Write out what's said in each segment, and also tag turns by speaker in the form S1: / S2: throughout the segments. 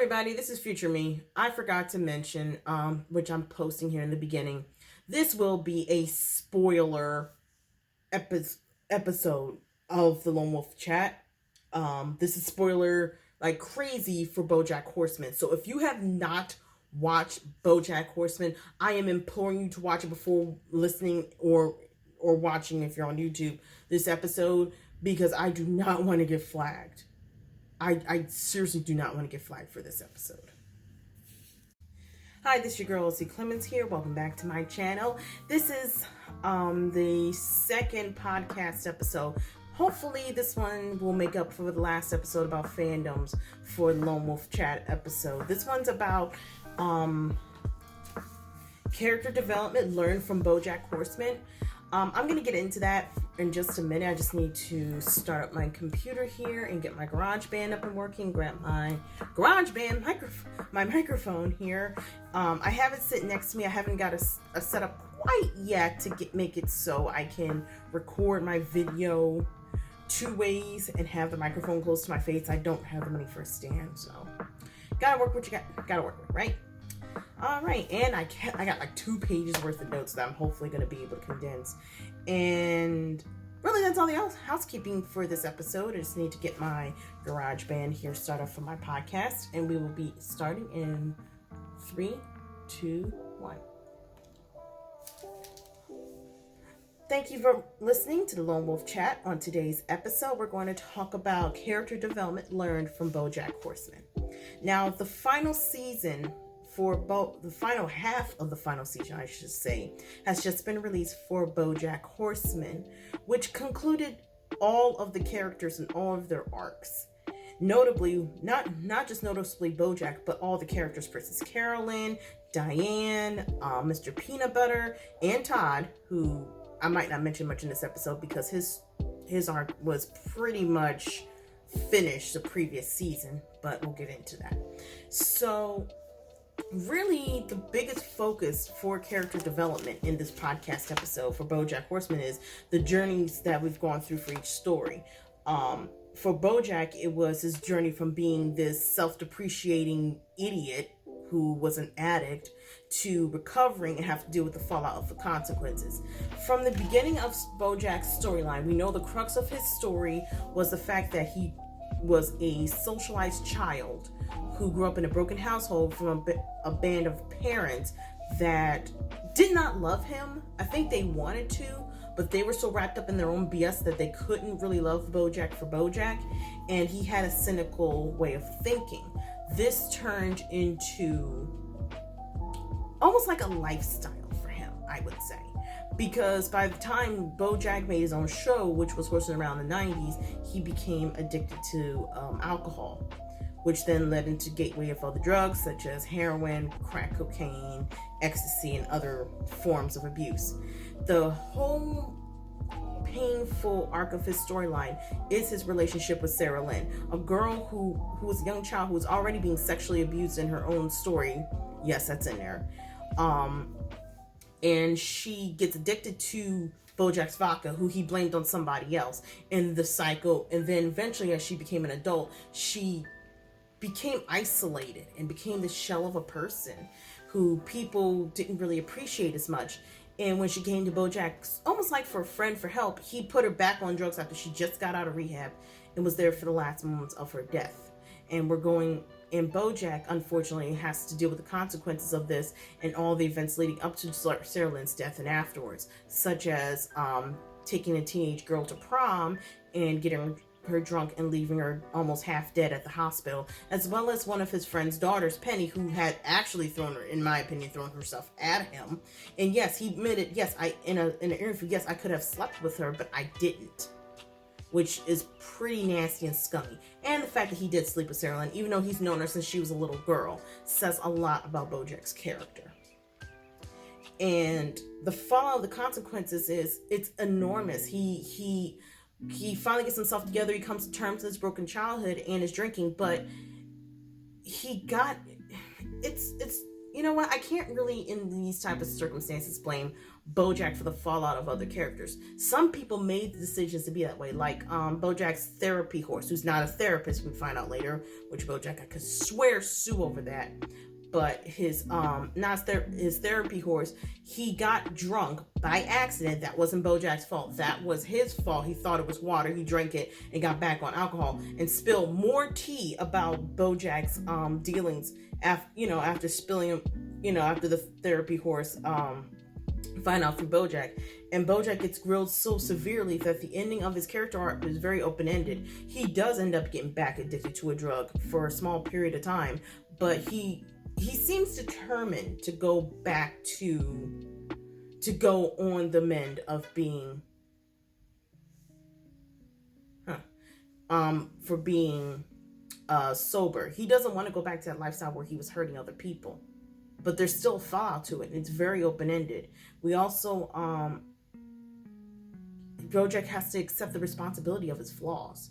S1: everybody, this is Future Me. I forgot to mention, which I'm posting here in the beginning, this will be a spoiler episode of the Lone Wolf Chat. This is spoiler like crazy for Bojack Horseman. So if you have not watched Bojack Horseman, I am imploring you to watch it before listening or watching if you're on YouTube this episode, because I do not want to get flagged. I seriously do not want to get flagged for this episode. Hi, this is your girl, C. Clemens here. Welcome back to my channel. This is the second podcast episode. Hopefully this one will make up for the last episode about fandoms for the Lone Wolf Chat episode. This one's about character development learned from Bojack Horseman. I'm going to get into that in just a minute. I just need to start up my computer here and get my GarageBand up and working. Grab my GarageBand microphone here. I have it sitting next to me. I haven't got a setup quite yet to make it so I can record my video two ways and have the microphone close to my face. I don't have the money for a stand, so gotta work what you gotta work with, right? All right, and I got like 2 pages worth of notes that I'm hopefully going to be able to condense. And really, that's all the housekeeping for this episode. I just need to get my GarageBand here started for my podcast, and we will be starting in 3, 2, 1. Thank you for listening to the Lone Wolf Chat. On today's episode, we're going to talk about character development learned from Bojack Horseman. Now, the final season the final half of the final season, I should say, has just been released for Bojack Horseman, which concluded all of the characters and all of their arcs. Notably, not just noticeably Bojack, but all the characters: Princess Carolyn, Diane, Mr. Peanut Butter, and Todd, who I might not mention much in this episode because his arc was pretty much finished the previous season, but we'll get into that. So really, the biggest focus for character development in this podcast episode for Bojack Horseman is the journeys that we've gone through for each story. For Bojack, it was his journey from being this self-depreciating idiot who was an addict to recovering and have to deal with the fallout of the consequences. From the beginning of Bojack's storyline, we know the crux of his story was the fact that he was a socialized child who grew up in a broken household from a band of parents that did not love him. I think they wanted to, but they were so wrapped up in their own BS that they couldn't really love Bojack for Bojack, and he had a cynical way of thinking. This turned into almost like a lifestyle for him, I would say. Because by the time Bojack made his own show, which was Horseman around the 90s, he became addicted to alcohol, which then led into gateway of other drugs such as heroin, crack cocaine, ecstasy, and other forms of abuse. The whole painful arc of his storyline is his relationship with Sarah Lynn, a girl who was a young child who was already being sexually abused in her own story. Yes, that's in there. And she gets addicted to Bojack's vodka, who he blamed on somebody else, and the cycle. And then eventually, as she became an adult, she became isolated and became the shell of a person who people didn't really appreciate as much. And when she came to Bojack, almost like for a friend for help, he put her back on drugs after she just got out of rehab and was there for the last moments of her death. And and Bojack, unfortunately, has to deal with the consequences of this and all the events leading up to Sarah Lynn's death and afterwards, such as taking a teenage girl to prom and getting her drunk and leaving her almost half dead at the hospital, as well as one of his friend's daughters, Penny, who had actually thrown herself at him. And yes, he admitted, yes, in an interview, yes, I could have slept with her, but I didn't, which is pretty nasty and scummy. And the fact that he did sleep with Sarah Lynn, even though he's known her since she was a little girl, says a lot about Bojack's character. And the fallout of the consequences it's enormous. He finally gets himself together. He comes to terms with his broken childhood and his drinking, but it's you know what? I can't really, in these type of circumstances, blame Bojack for the fallout of other characters. Some people made the decisions to be that way, like Bojack's therapy horse, who's not a therapist. We find out later, which Bojack, I could swear sue over that. But his his therapy horse, he got drunk by accident. That wasn't Bojack's fault. That was his fault. He thought it was water. He drank it and got back on alcohol and spilled more tea about Bojack's dealings after spilling, after the therapy horse find out from Bojack. And Bojack gets grilled so severely that the ending of his character arc is very open-ended. He does end up getting back addicted to a drug for a small period of time, but he seems determined to go back to go on the mend of being for being sober. He doesn't want to go back to that lifestyle where he was hurting other people, but there's still a fallout to it, and it's very open-ended. We also Bojack has to accept the responsibility of his flaws.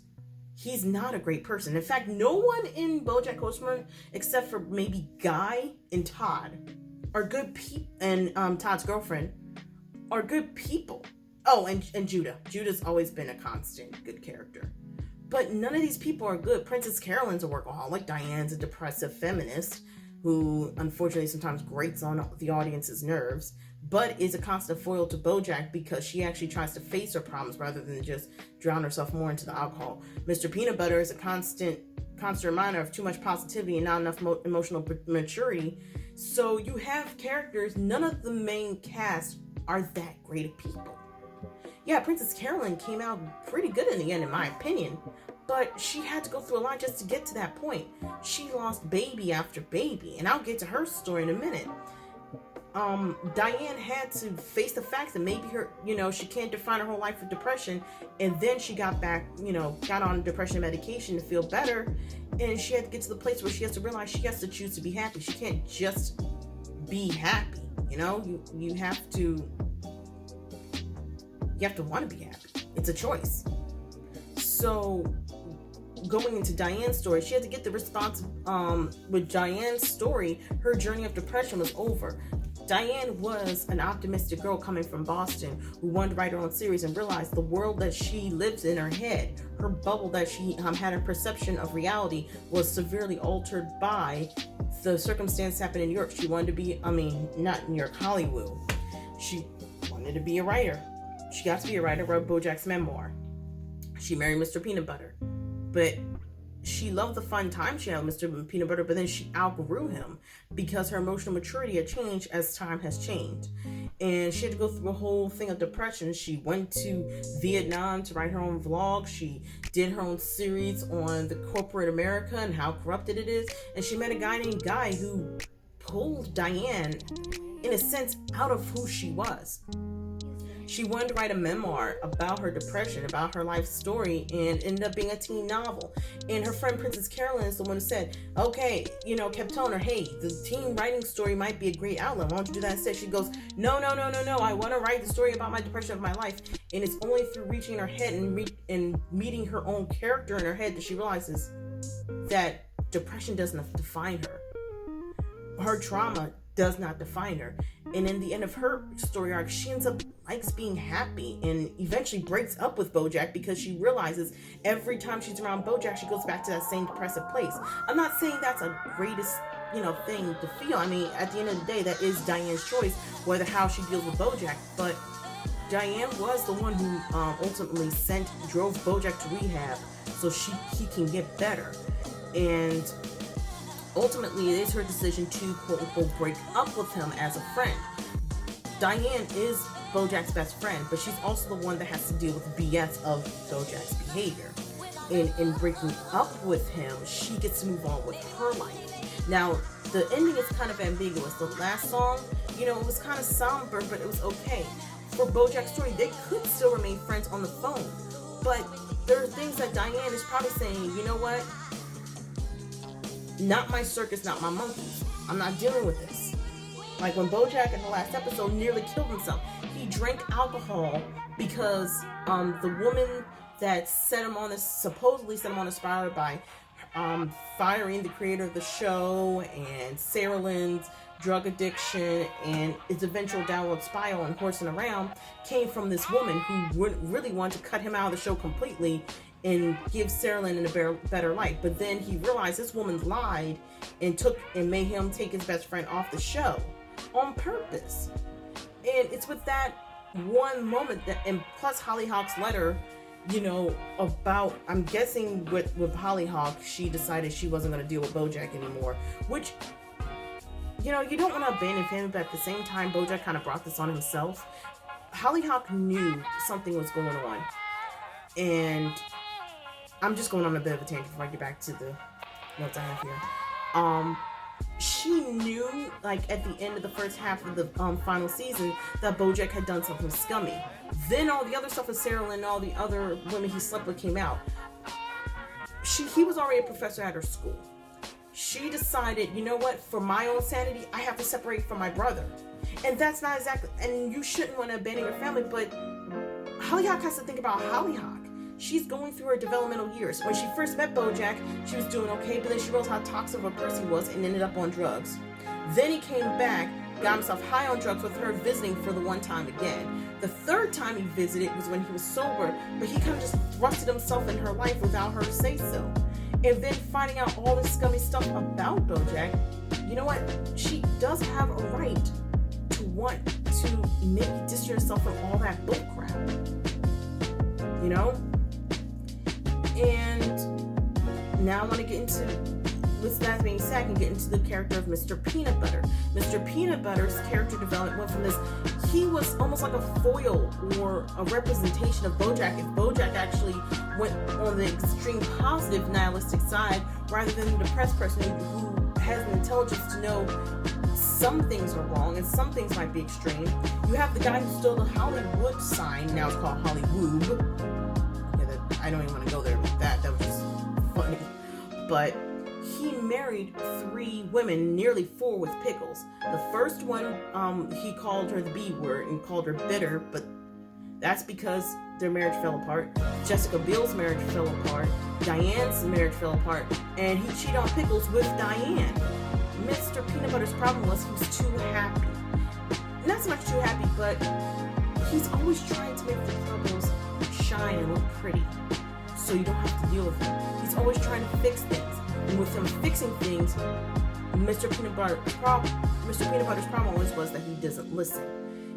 S1: He's not a great person. In fact, no one in Bojack Horseman, except for maybe Guy and Todd, are good people, and Todd's girlfriend, are good people. Oh, and Judah. Judah's always been a constant good character. But none of these people are good. Princess Carolyn's a workaholic. Diane's a depressive feminist who unfortunately sometimes grates on the audience's nerves, but is a constant foil to Bojack because she actually tries to face her problems rather than just drown herself more into the alcohol. Mr. Peanut Butter is a constant reminder of too much positivity and not enough emotional maturity. So you have characters, none of the main cast are that great of people. Yeah, Princess Carolyn came out pretty good in the end, in my opinion, but she had to go through a lot just to get to that point. She lost baby after baby, and I'll get to her story in a minute. Diane had to face the fact that maybe she can't define her whole life with depression, and then she got on depression medication to feel better, and she had to get to the place where she has to realize she has to choose to be happy. She can't just be happy, you have to want to be happy. It's a choice. So going into Diane's story, she had to get the response. With Diane's story, her journey of depression was over. Diane was an optimistic girl coming from Boston who wanted to write her own series and realized the world that she lives in her head, her bubble that she had her perception of reality, was severely altered by the circumstance happened in New York. She wanted to be, not New York, Hollywood. She wanted to be a writer. She got to be a writer, wrote Bojack's memoir. She married Mr. Peanut Butter. But she loved the fun time she had with Mr. Peanut Butter, but then she outgrew him because her emotional maturity had changed as time has changed. And she had to go through a whole thing of depression. She went to Vietnam to write her own vlog. She did her own series on the corporate America and how corrupted it is. And she met a guy named Guy who pulled Diane, in a sense, out of who she was. She wanted to write a memoir about her depression, about her life story, and ended up being a teen novel. And her friend Princess Carolyn is the one who said, okay, kept telling her, hey, the teen writing story might be a great outlet. Why don't you do that instead? She goes, no. I want to write the story about my depression of my life. And it's only through reaching in her head and meeting her own character in her head that she realizes that depression doesn't define her. Her trauma does not define her. And in the end of her story arc, she ends up likes being happy and eventually breaks up with Bojack because she realizes every time she's around Bojack, she goes back to that same depressive place. I'm not saying that's a greatest, thing to feel. At the end of the day, that is Diane's choice, how she deals with Bojack. But Diane was the one who ultimately drove Bojack to rehab so he can get better. And ultimately, it is her decision to, quote-unquote, break up with him as a friend. Diane is Bojack's best friend, but she's also the one that has to deal with the BS of Bojack's behavior. And in breaking up with him, she gets to move on with her life. Now, the ending is kind of ambiguous. The last song, it was kind of somber, but it was okay. For Bojack's story, they could still remain friends on the phone. But there are things that Diane is probably saying, you know what? Not my circus, not my monkeys. I'm not dealing with this. Like when Bojack in the last episode nearly killed himself. He drank alcohol because the woman that supposedly set him on a spiral by firing the creator of the show, and Sarah Lynn's drug addiction and its eventual downward spiral and horsing around came from this woman who really wanted to cut him out of the show completely and give Sarah Lynn a better life. But then he realized this woman lied and made him take his best friend off the show on purpose. And it's with that one moment that, and plus Hollyhock's letter, about, I'm guessing with Hollyhock, she decided she wasn't going to deal with Bojack anymore, which, you don't want to abandon family, but at the same time, Bojack kind of brought this on himself. Hollyhock knew something was going on, and I'm just going on a bit of a tangent before I get back to the notes I have here. She knew, like, at the end of the first half of the final season, that Bojack had done something scummy. Then all the other stuff with Sarah Lynn and all the other women he slept with came out. He was already a professor at her school. She decided, you know what, for my own sanity, I have to separate from my brother. And that's not exactly, and you shouldn't want to abandon your family, but Hollyhock has to think about Hollyhock. She's going through her developmental years. When she first met Bojack, she was doing okay, but then she realized how toxic of a person he was and ended up on drugs. Then he came back, got himself high on drugs with her visiting for the one time again. The third time he visited was when he was sober, but he kind of just thrusted himself in her life without her say so. And then finding out all this scummy stuff about Bojack, you know what? She does have a right to want to maybe distance herself from all that bullcrap. And now I want to get into, with that being said, I can get into the character of Mr. Peanut Butter. Mr. Peanut Butter's character development went from this, he was almost like a foil or a representation of Bojack if Bojack actually went on the extreme positive nihilistic side rather than the depressed person who has the intelligence to know some things are wrong and some things might be extreme. You have the guy who stole the Hollywood sign, now it's called Hollywoob. I don't even want to go there with that. That was just funny. But he married 3 women, nearly 4 with Pickles. The first one, he called her the B word and called her bitter, but that's because their marriage fell apart. Jessica Biel's marriage fell apart. Diane's marriage fell apart. And he cheated on Pickles with Diane. Mr. Peanut Butter's problem was he was too happy. Not so much too happy, but he's always trying to make the troubles shine and look pretty, so you don't have to deal with them. He's always trying to fix things, and with him fixing things, Mr. Peanut Butter's problem always was that he doesn't listen.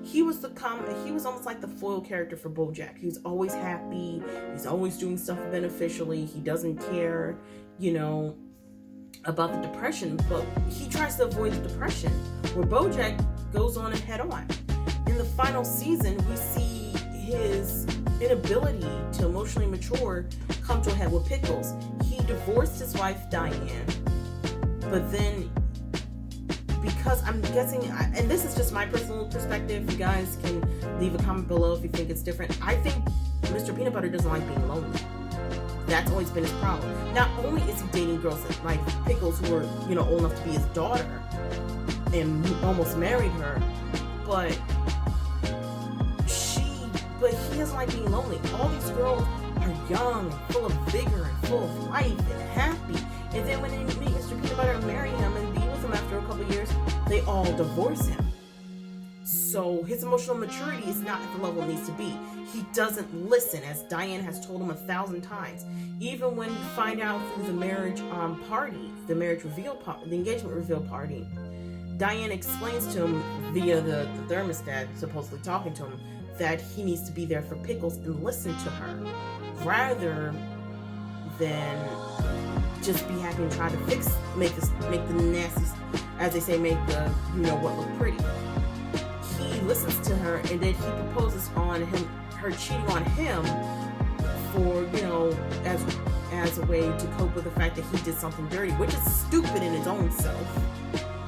S1: He was almost like the foil character for Bojack. He was always happy. He's always doing stuff beneficially. He doesn't care, about the depression, but he tries to avoid the depression, where Bojack goes on and head on. In the final season, we see his inability to emotionally mature come to a head with Pickles. He divorced his wife Diane, but then, because I'm guessing, and this is just my personal perspective, you guys can leave a comment below if you think it's different. I think Mr. Peanut Butter doesn't like being lonely. That's always been his problem. Not only is he dating girls like Pickles who are, old enough to be his daughter and almost married her, but he doesn't like being lonely. All these girls are young, full of vigor, and full of life, and happy. And then when they meet Mr. Peanut Butter and marry him and be with him after a couple years, they all divorce him. So his emotional maturity is not at the level it needs to be. He doesn't listen, as Diane has told him 1,000 times. Even when you find out through the marriage party, the engagement reveal party, Diane explains to him via the thermostat, supposedly talking to him, that he needs to be there for Pickles and listen to her, rather than just be happy and try to make the nasty, as they say, make the what look pretty. He listens to her, and then he proposes on her cheating on him for as a way to cope with the fact that he did something dirty, which is stupid in its own self.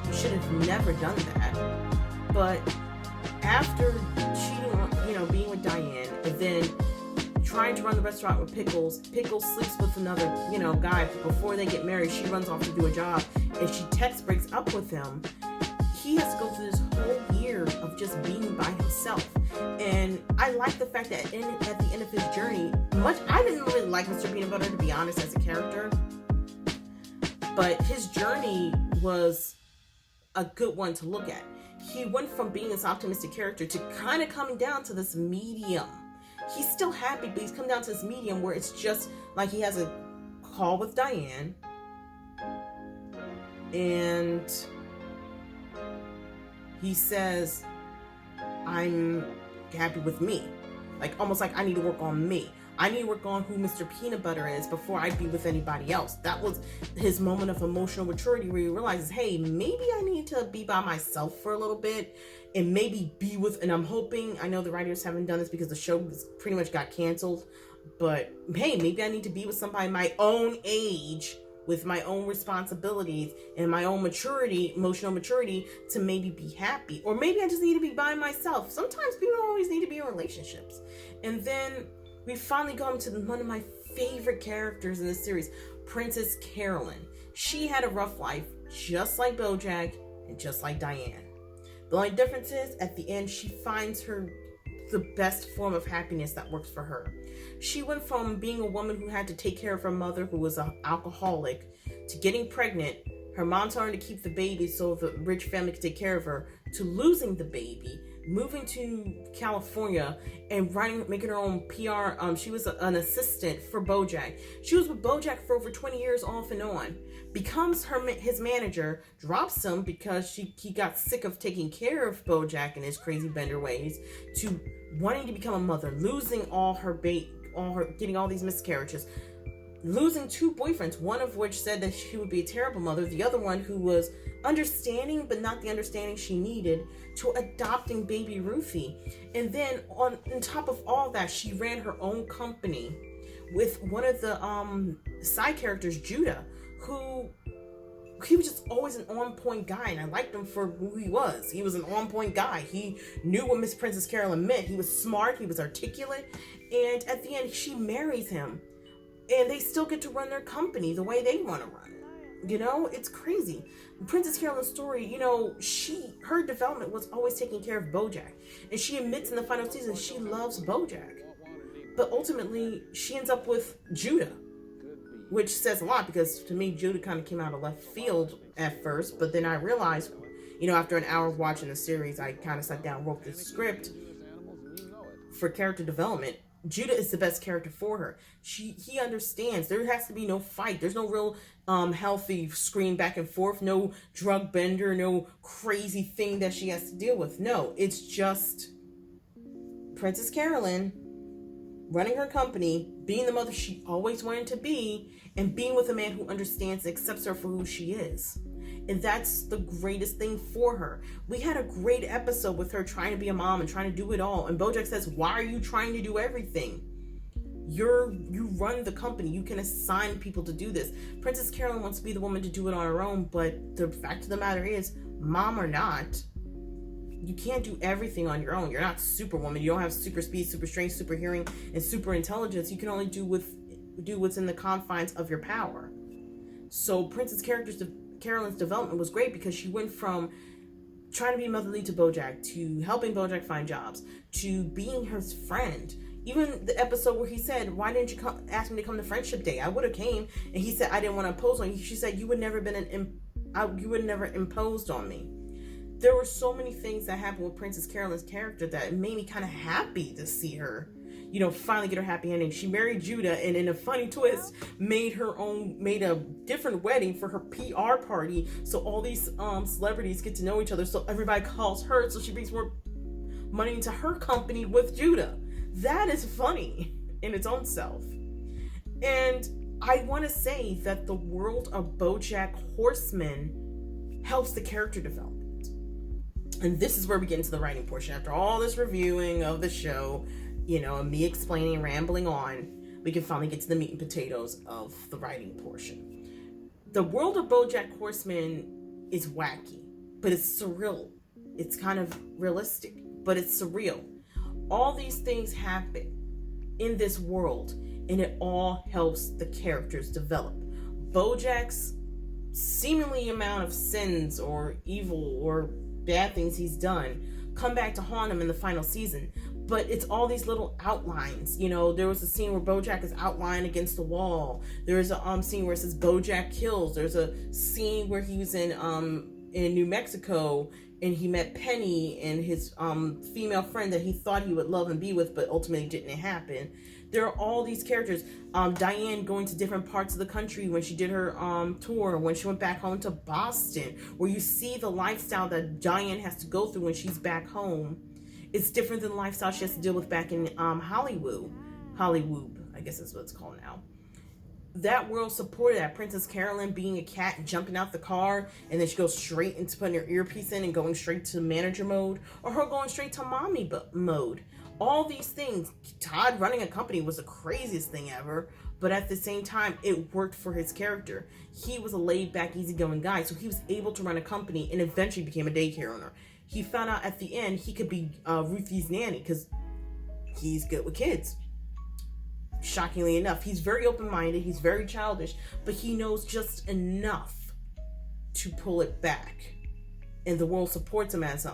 S1: He should have never done that. But after cheating on, being with Diane, and then trying to run the restaurant with Pickles sleeps with another, guy. Before they get married, she runs off to do a job, and she breaks up with him. He has to go through this whole year of just being by himself. And I like the fact that at the end of his journey, I didn't really like Mr. Peanut Butter, to be honest, as a character. But his journey was a good one to look at. He went from being this optimistic character to kind of coming down to this medium. He's still happy, but he's come down to this medium where it's just like he has a call with Diane, and he says, I'm happy with me. Like, almost like I need to work on me. I need to work on who Mr. Peanut Butter is before I be with anybody else. That was his moment of emotional maturity where he realizes, hey, maybe I need to be by myself for a little bit and maybe be with, and I'm hoping, I know the writers haven't done this because the show pretty much got canceled, but hey, maybe I need to be with somebody my own age with my own responsibilities and my own maturity, emotional maturity, to maybe be happy. Or maybe I just need to be by myself. Sometimes people don't always need to be in relationships. And then we finally come to one of my favorite characters in this series, Princess Carolyn. She had a rough life, just like Bojack and just like Diane. The only difference is, at the end, she finds the best form of happiness that works for her. She went from being a woman who had to take care of her mother, who was an alcoholic, to getting pregnant. Her mom told her to keep the baby so the rich family could take care of her, to losing the baby, moving to California and making her own PR. She was an assistant for Bojack. She was with Bojack for over 20 years off and on. Becomes his manager, drops him because he got sick of taking care of Bojack and his crazy bender ways, to wanting to become a mother, losing getting all these miscarriages, losing 2 boyfriends, one of which said that she would be a terrible mother, the other one who was understanding but not the understanding she needed, to adopting baby Ruthie. And then on top of all that, she ran her own company with one of the side characters, Judah, who he was just always an on-point guy, and I liked him for who he was. He was an on-point guy. He knew what Miss Princess Carolyn meant. He was smart, he was articulate, and at the end, she marries him. And they still get to run their company the way they want to run it. You know, it's crazy. Princess Carolyn's story, you know, her development was always taking care of Bojack. And she admits in the final season she loves Bojack. But ultimately, she ends up with Judah, which says a lot, because to me, Judah kind of came out of left field at first. But then I realized, you know, after an hour of watching the series, I kind of sat down, wrote the script for character development. Judah is the best character for her. He understands there has to be no fight. There's no real healthy screen back and forth, no drug bender, no crazy thing that she has to deal with. No, it's just Princess Carolyn running her company, being the mother she always wanted to be, and being with a man who understands and accepts her for who she is. And that's the greatest thing for her. We had a great episode with her trying to be a mom and trying to do it all. And Bojack says, why are you trying to do everything? You run the company. You can assign people to do this. Princess Carolyn wants to be the woman to do it on her own. But the fact of the matter is, mom or not, you can't do everything on your own. You're not Superwoman. You don't have super speed, super strength, super hearing, and super intelligence. You can only do what's in the confines of your power. So Princess Carolyn's development was great, because she went from trying to be motherly to Bojack, to helping Bojack find jobs, to being his friend. Even the episode where he said, why didn't you ask me to come to Friendship Day? I would have came. And he said, I didn't want to impose on you. She said, you would never imposed on me. There were so many things that happened with Princess Carolyn's character that made me kind of happy to see her, you know, finally get her happy ending. She married Judah, and in a funny twist, made a different wedding for her PR party, so all these celebrities get to know each other, so everybody calls her, so she brings more money into her company with Judah. That is funny in its own self. And I want to say that the world of Bojack Horseman helps the character development. And this is where we get into the writing portion. After all this reviewing of the show, you know, and me explaining and rambling on, we can finally get to the meat and potatoes of the writing portion. The world of Bojack Horseman is wacky, but it's surreal. It's kind of realistic, but it's surreal. All these things happen in this world, and it all helps the characters develop. Bojack's seemingly amount of sins or evil or bad things he's done come back to haunt him in the final season, But it's all these little outlines. You know, there was a scene where Bojack is outlined against the wall. There's a scene where it says Bojack kills. There's a scene where he was in New Mexico and he met Penny and his female friend that he thought he would love and be with, but ultimately didn't happen. There are all these characters. Diane going to different parts of the country when she did her tour, when she went back home to Boston, where you see the lifestyle that Diane has to go through when she's back home. It's different than the lifestyle she has to deal with back in Hollywood, I guess is what it's called now. That world supported that. Princess Carolyn being a cat and jumping out the car, and then she goes straight into putting her earpiece in and going straight to manager mode, or her going straight to mommy mode. All these things. Todd running a company was the craziest thing ever, but at the same time, it worked for his character. He was a laid-back, easygoing guy, so he was able to run a company and eventually became a daycare owner. He found out at the end he could be Ruthie's nanny because he's good with kids. Shockingly enough, he's very open-minded, he's very childish, but he knows just enough to pull it back. And the world supports him as a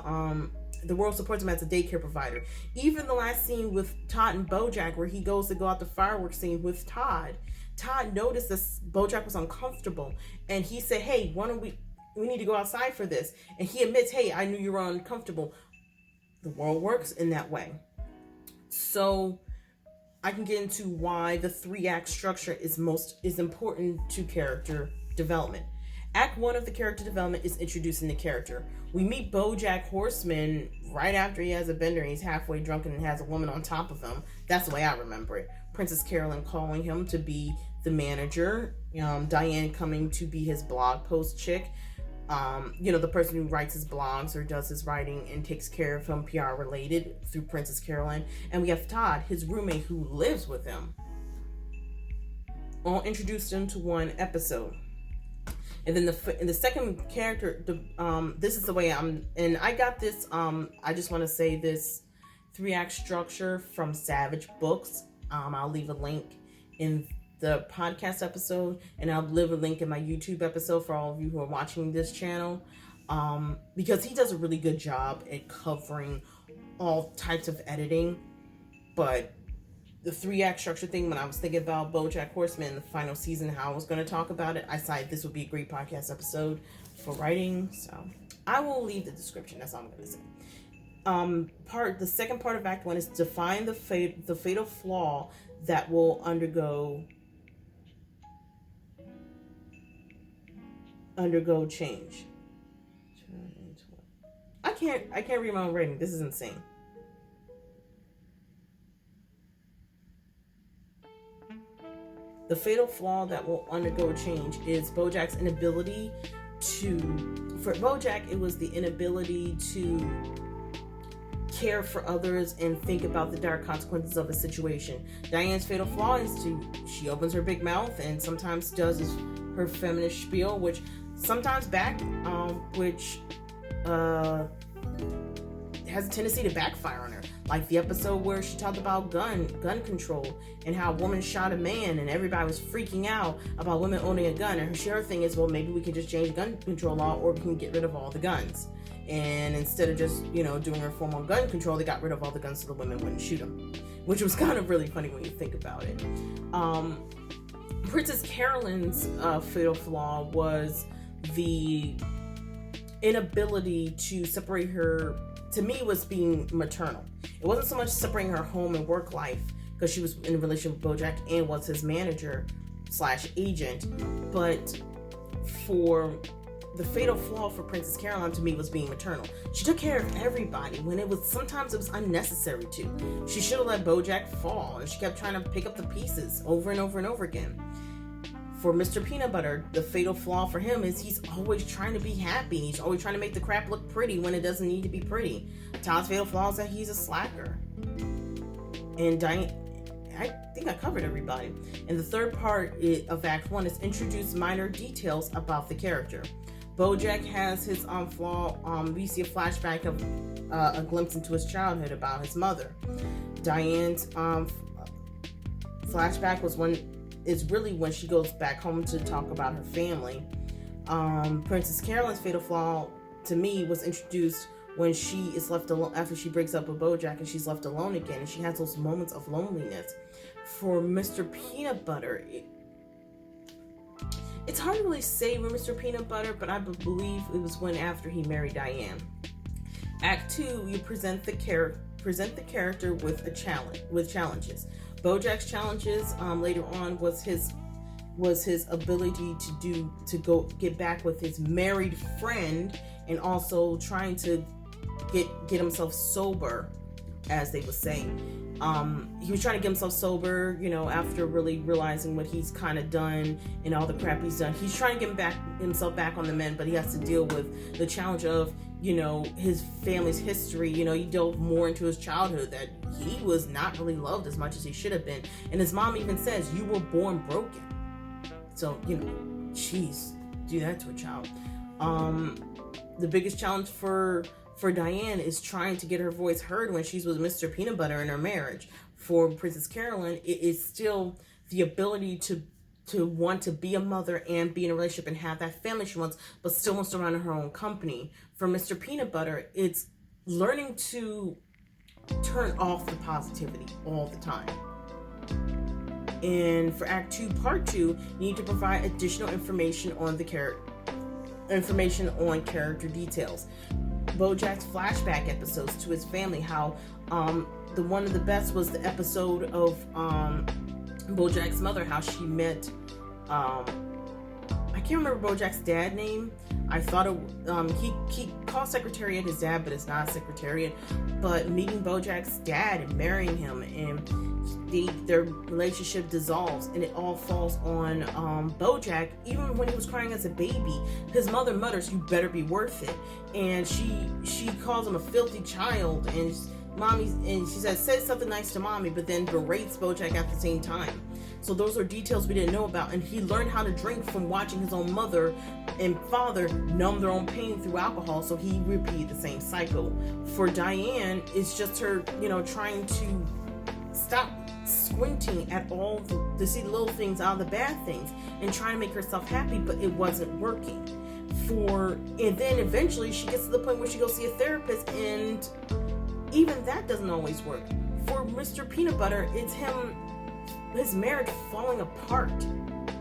S1: daycare provider. Even the last scene with Todd and Bojack, where he goes to go out the fireworks scene with Todd noticed that Bojack was uncomfortable, and he said, "Hey, why don't we need to go outside for this?" And he admits, "Hey, I knew you were uncomfortable." The world works in that way. So I can get into why the 3-act structure is important to character development. Act 1 of the character development is introducing the character. We meet Bojack Horseman right after he has a bender and he's halfway drunken and has a woman on top of him. That's the way I remember it. Princess Carolyn calling him to be the manager. Diane coming to be his blog post chick. The person who writes his blogs or does his writing and takes care of him PR related through Princess Carolyn. And we have Todd, his roommate who lives with him. All introduced into one episode. And then the second character, this is the way I got this, I just want to say this 3-act structure from Savage Books. I'll leave a link in the podcast episode, and I'll leave a link in my YouTube episode for all of you who are watching this channel, because he does a really good job at covering all types of editing. But the 3-act structure thing, when I was thinking about Bojack Horseman, the final season, how I was going to talk about it, I decided this would be a great podcast episode for writing. So I will leave the description. That's all I'm going to say. The second part of Act 1 is define the fatal flaw that will undergo change. I can't read my own writing. This is insane. The fatal flaw that will undergo change is Bojack's inability for Bojack, it was the inability to care for others and think about the dire consequences of a situation. Diane's fatal flaw is she opens her big mouth and sometimes does her feminist spiel, which sometimes has a tendency to backfire on her. Like the episode where she talked about gun control and how a woman shot a man and everybody was freaking out about women owning a gun. And her thing is, well, maybe we could just change the gun control law, or we can get rid of all the guns. And instead of just, doing reform on gun control, they got rid of all the guns so the women wouldn't shoot them, which was kind of really funny when you think about it. Princess Carolyn's fatal flaw was the inability to separate her, to me, was being maternal. It wasn't so much separating her home and work life, because she was in a relationship with Bojack and was his manager / agent, but for the fatal flaw for Princess Caroline, to me, was being maternal. She took care of everybody when sometimes it was unnecessary to. She should have let Bojack fall, and she kept trying to pick up the pieces over and over and over again. For Mr. Peanut Butter, the fatal flaw for him is he's always trying to be happy. He's always trying to make the crap look pretty when it doesn't need to be pretty. Todd's fatal flaw is that he's a slacker. And Diane, I think I covered everybody. And the third part of Act 1 is introduce minor details about the character. Bojack has his flaw. We see a flashback of a glimpse into his childhood about his mother. Diane's flashback is really when she goes back home to talk about her family. Princess Carolyn's fatal flaw, to me, was introduced when she is left alone after she breaks up with Bojack and she's left alone again, and she has those moments of loneliness. For Mr. Peanut Butter, it's hard to really say with Mr. Peanut Butter, but I believe it was when after he married Diane. Act 2, you present the character with challenges. Bojack's challenges later on was his ability to go get back with his married friend, and also trying to get himself sober, as they would say. He was trying to get himself sober, after really realizing what he's kind of done and all the crap he's done. He's trying to get himself back on the mend, but he has to deal with the challenge of, his family's history. He dove more into his childhood, that he was not really loved as much as he should have been. And his mom even says, "You were born broken." So, jeez, do that to a child. The biggest challenge for Diane is trying to get her voice heard when she's with Mr. Peanut Butter in her marriage. For Princess Carolyn, it is still the ability to want to be a mother and be in a relationship and have that family she wants, but still wants to run her own company. For Mr. Peanut Butter, it's learning to turn off the positivity all the time. And for Act 2, Part 2, you need to provide additional information on character details. Bojack's flashback episodes to his family, how the one of the best was the episode of Bojack's mother, how she met I can't remember Bojack's dad name. I thought he called Secretariat his dad, but it's not Secretariat. But meeting Bojack's dad and marrying him, and their relationship dissolves, and it all falls on Bojack. Even when he was crying as a baby, his mother mutters, "You better be worth it," and she calls him a filthy child, and she says, "Say something nice to mommy," but then berates Bojack at the same time. So those are details we didn't know about, and he learned how to drink from watching his own mother and father numb their own pain through alcohol, so he repeated the same cycle. For Diane, it's just her, trying to stop squinting at all to see the little things out of the bad things and trying to make herself happy, but it wasn't working. And then eventually she gets to the point where she goes see a therapist, and even that doesn't always work. For Mr. Peanut Butter, it's his marriage falling apart.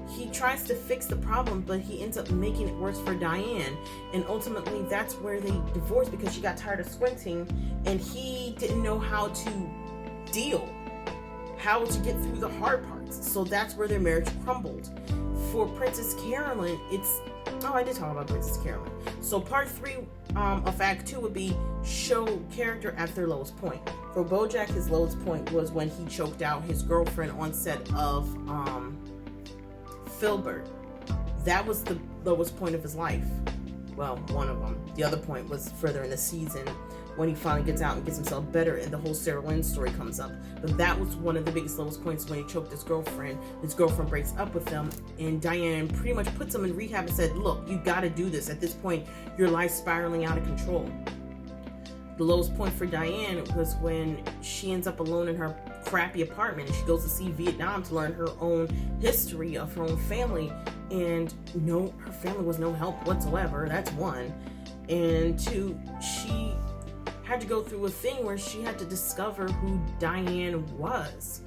S1: He tries to fix the problem, but he ends up making it worse for Diane, and ultimately that's where they divorced, because she got tired of squinting and he didn't know how to get through the hard parts. So that's where their marriage crumbled. For Princess Carolyn, I did talk about Princess Carolyn. So part 3 of Act 2 would be show character at their lowest point. For Bojack, his lowest point was when he choked out his girlfriend on set of Filbert. That was the lowest point of his life. Well, one of them. The other point was further in the season, when he finally gets out and gets himself better, and the whole Sarah Lynn story comes up. But that was one of the biggest lowest points, when he choked his girlfriend. His girlfriend breaks up with him, and Diane pretty much puts him in rehab and said, "Look, you gotta do this. At this point, your life's spiraling out of control." The lowest point for Diane was when she ends up alone in her crappy apartment, and she goes to see Vietnam to learn her own history of her own family, and her family was no help whatsoever. That's one. And 2, she had to go through a thing where she had to discover who Diane was,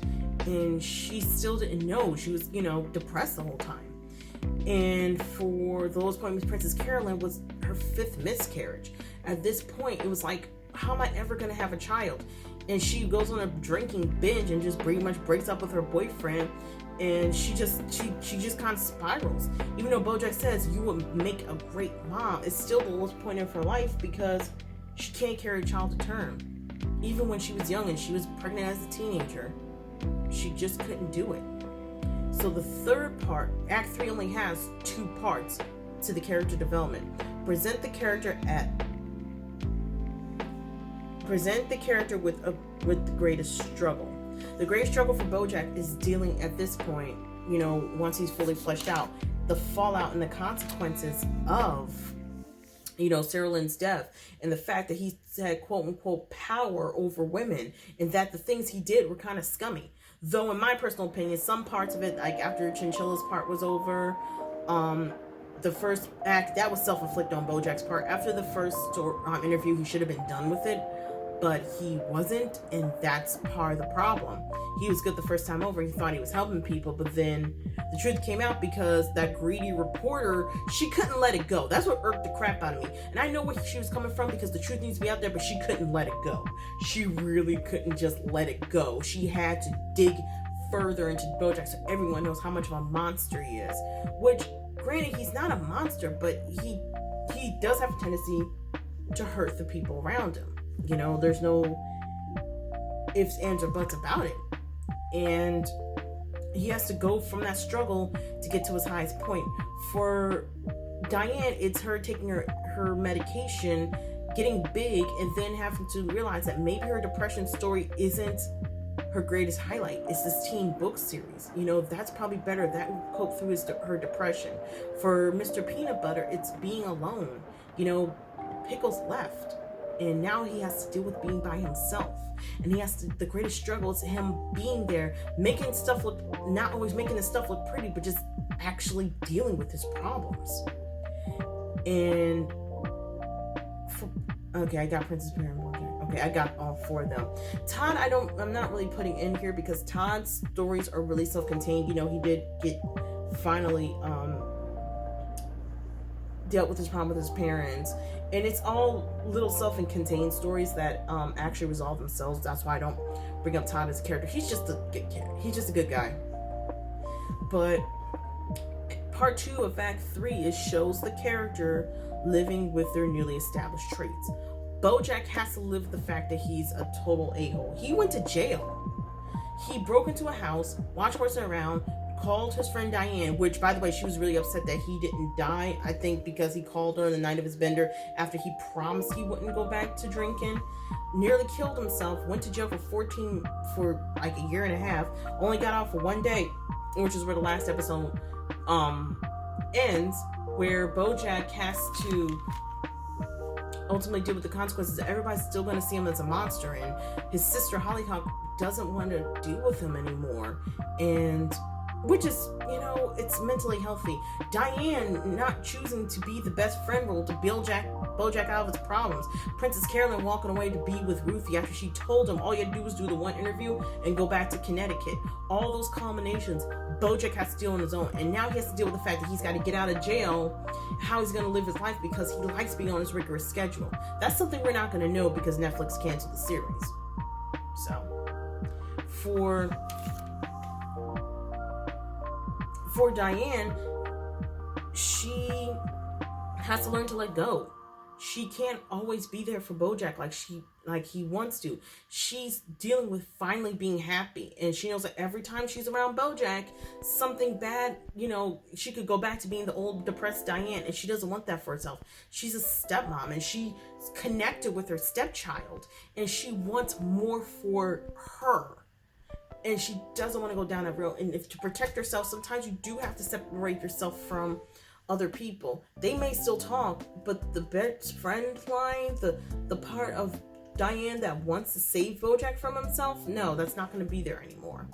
S1: and she still didn't know. She was, depressed the whole time. And for the lowest point with Princess Carolyn was her 5th miscarriage. At this point, it was like, how am I ever going to have a child? And she goes on a drinking binge and just pretty much breaks up with her boyfriend, and she just kind of spirals. Even though Bojack says you would make a great mom, it's still the lowest point of her life, because she can't carry a child to term. Even when she was young and she was pregnant as a teenager, she just couldn't do it. So the third part, Act 3 only has 2 parts to the character development. Present the character with the greatest struggle. The greatest struggle for Bojack is dealing at this point, once he's fully fleshed out, the fallout and the consequences of Sarah Lynn's death, and the fact that he had quote unquote power over women, and that the things he did were kind of scummy. Though in my personal opinion, some parts of it, like after Chinchilla's part was over, the first act, that was self-inflicted on Bojack's part. After the first interview, he should have been done with it, but he wasn't, and that's part of the problem. He was good the first time over. He thought he was helping people, but then the truth came out because that greedy reporter, she couldn't let it go. That's what irked the crap out of me. And I know where she was coming from because the truth needs to be out there, but she couldn't let it go. She really couldn't just let it go. She had to dig further into Bojack so everyone knows how much of a monster he is. Which, granted, he's not a monster, but he does have a tendency to hurt the people around him. You know, there's no ifs, ands, or buts about it. And he has to go from that struggle to get to his highest point. For Diane, it's her taking her medication, getting big, and then having to realize that maybe her depression story isn't her greatest highlight. It's this teen book series. You know, that's probably better. That will cope through her depression. For Mr. Peanut Butter, it's being alone. You know, Pickles left, and now he has to deal with being by himself. And he has to, the greatest struggle is him being there, making stuff look, not always making the stuff look pretty, but just actually dealing with his problems. And okay, I got Princess Pear and Bojack. Okay, I got all four of them. Todd, I'm not really putting in here because Todd's stories are really self-contained. You know, he did get finally dealt with his problem with his parents, and it's all little self-contained stories that actually resolve themselves. That's why I don't bring up Todd as a character. He's just a good character. He's just a good guy. But part 2 of Act 3 shows the character living with their newly established traits. Bojack has to live with the fact that he's a total a-hole. He went to jail. He broke into a house, watched person around, called his friend Diane, which, by the way, she was really upset that he didn't die. I think because he called her on the night of his bender after he promised he wouldn't go back to drinking. Nearly killed himself, went to jail for like a year and a half, only got out for 1 day, which is where the last episode ends, where Bojack has to ultimately deal with the consequences. Everybody's still going to see him as a monster, and his sister Hollyhock doesn't want to deal with him anymore, and which is, you know, it's mentally healthy. Diane not choosing to be the best friend role to Bojack out of his problems. Princess Carolyn walking away to be with Ruthie after she told him all you had to do was do the one interview and go back to Connecticut. All those combinations, Bojack has to deal on his own. And now he has to deal with the fact that he's got to get out of jail, how he's going to live his life because he likes being on his rigorous schedule. That's something we're not going to know because Netflix canceled the series. So, for Diane, she has to learn to let go. She can't always be there for Bojack like he wants to. She's dealing with finally being happy, and she knows that every time she's around Bojack, something bad, you know, she could go back to being the old depressed Diane, and she doesn't want that for herself. She's a stepmom, and she's connected with her stepchild, and she wants more for her. And she doesn't want to go down that road. And if to protect herself, sometimes you do have to separate yourself from other people. They may still talk, but the best friend line, the part of Diane that wants to save Bojack from himself, no, that's not going to be there anymore.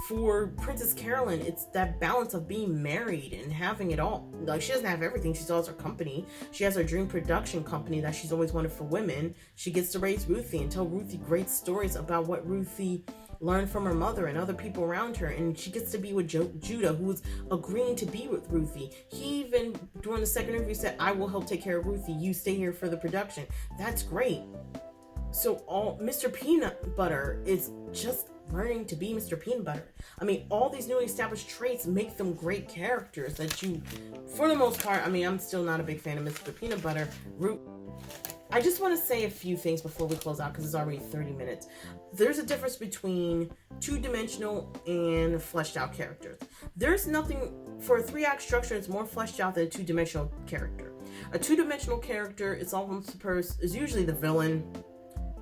S1: For Princess Carolyn, it's that balance of being married and having it all. Like, she doesn't have everything. She still has her company. She has her dream production company that she's always wanted for women. She gets to raise Ruthie and tell Ruthie great stories about what Ruthie learned from her mother and other people around her, and she gets to be with Judah, who's agreeing to be with Ruthie. He even, during the second interview, said, I will help take care of Ruthie. You stay here for the production. That's great. So Mr. Peanut Butter is just learning to be Mr. Peanut Butter. I mean, all these newly established traits make them great characters that you, for the most part, I mean, I'm still not a big fan of Mr. Peanut Butter. I just want to say a few things before we close out because it's already 30 minutes. There's a difference between two-dimensional and fleshed out characters. There's nothing, for a 3-act structure, it's more fleshed out than a two-dimensional character. A two-dimensional character is is usually the villain.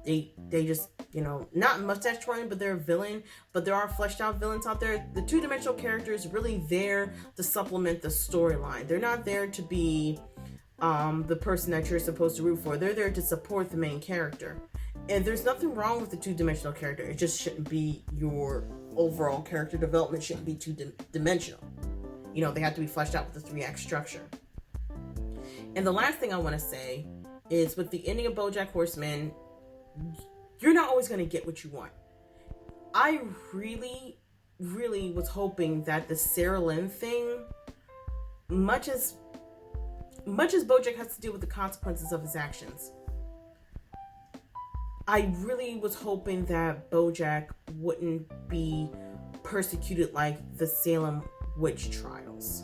S1: They just, you know, not mustache twirling, but they're a villain. But there are fleshed out villains out there. The two-dimensional character is really there to supplement the storyline. They're not there to be the person that you're supposed to root for. They're there to support the main character. And there's nothing wrong with the two-dimensional character. It just shouldn't be your overall character development shouldn't be two-dimensional. You know, they have to be fleshed out with the 3-act structure. And the last thing I want to say is, with the ending of Bojack Horseman, you're not always going to get what you want. I really, really was hoping that the Sarah Lynn thing, much as Bojack has to deal with the consequences of his actions, I really was hoping that Bojack wouldn't be persecuted like the Salem witch trials.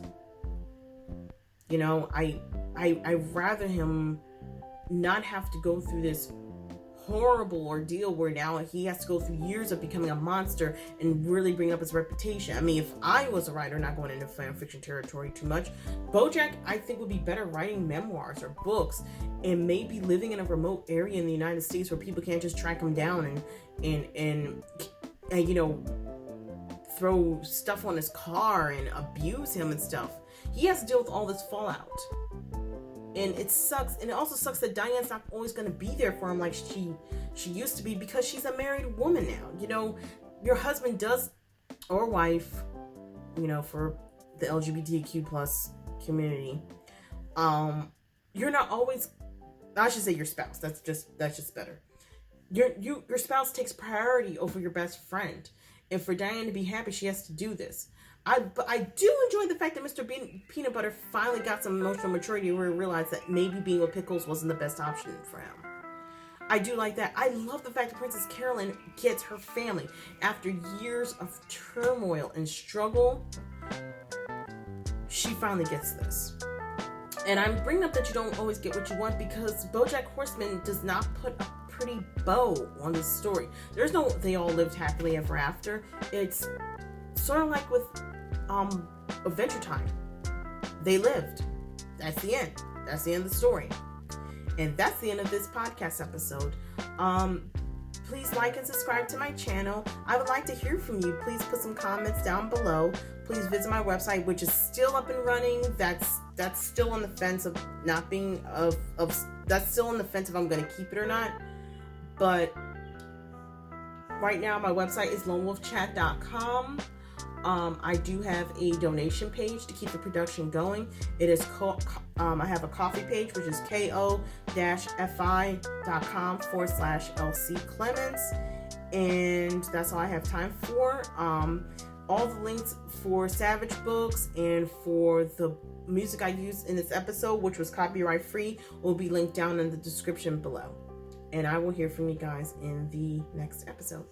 S1: You know, I'd rather him not have to go through this horrible ordeal where now he has to go through years of becoming a monster and really bring up his reputation. I mean, if I was a writer, not going into fan fiction territory too much, Bojack, I think, would be better writing memoirs or books, and maybe living in a remote area in the United States where people can't just track him down and you know, throw stuff on his car and abuse him and stuff. He has to deal with all this fallout. And it sucks. And it also sucks that Diane's not always going to be there for him like she used to be, because she's a married woman now. You know, your husband does, or wife, you know, for the LGBTQ plus community, you're not always, I should say your spouse. That's just better. Your spouse takes priority over your best friend. And for Diane to be happy, she has to do this. But I do enjoy the fact that Mr. Peanut Butter finally got some emotional maturity where he realized that maybe being with Pickles wasn't the best option for him. I do like that. I love the fact that Princess Carolyn gets her family. After years of turmoil and struggle, she finally gets this. And I'm bringing up that you don't always get what you want because Bojack Horseman does not put a pretty bow on this story. There's no they all lived happily ever after. It's sort of like with Adventure Time. They lived. That's the end. That's the end of the story. And that's the end of this podcast episode. Please like and subscribe to my channel. I would like to hear from you. Please put some comments down below. Please visit my website, which is still up and running. That's still on the fence of not being that's still on the fence if I'm going to keep it or not. But right now my website is lonewolfchat.com. I do have a donation page to keep the production going. It is I have a coffee page, which is ko-fi.com/LC Clements. And that's all I have time for. All the links for Savage Books and for the music I used in this episode, which was copyright free, will be linked down in the description below. And I will hear from you guys in the next episode.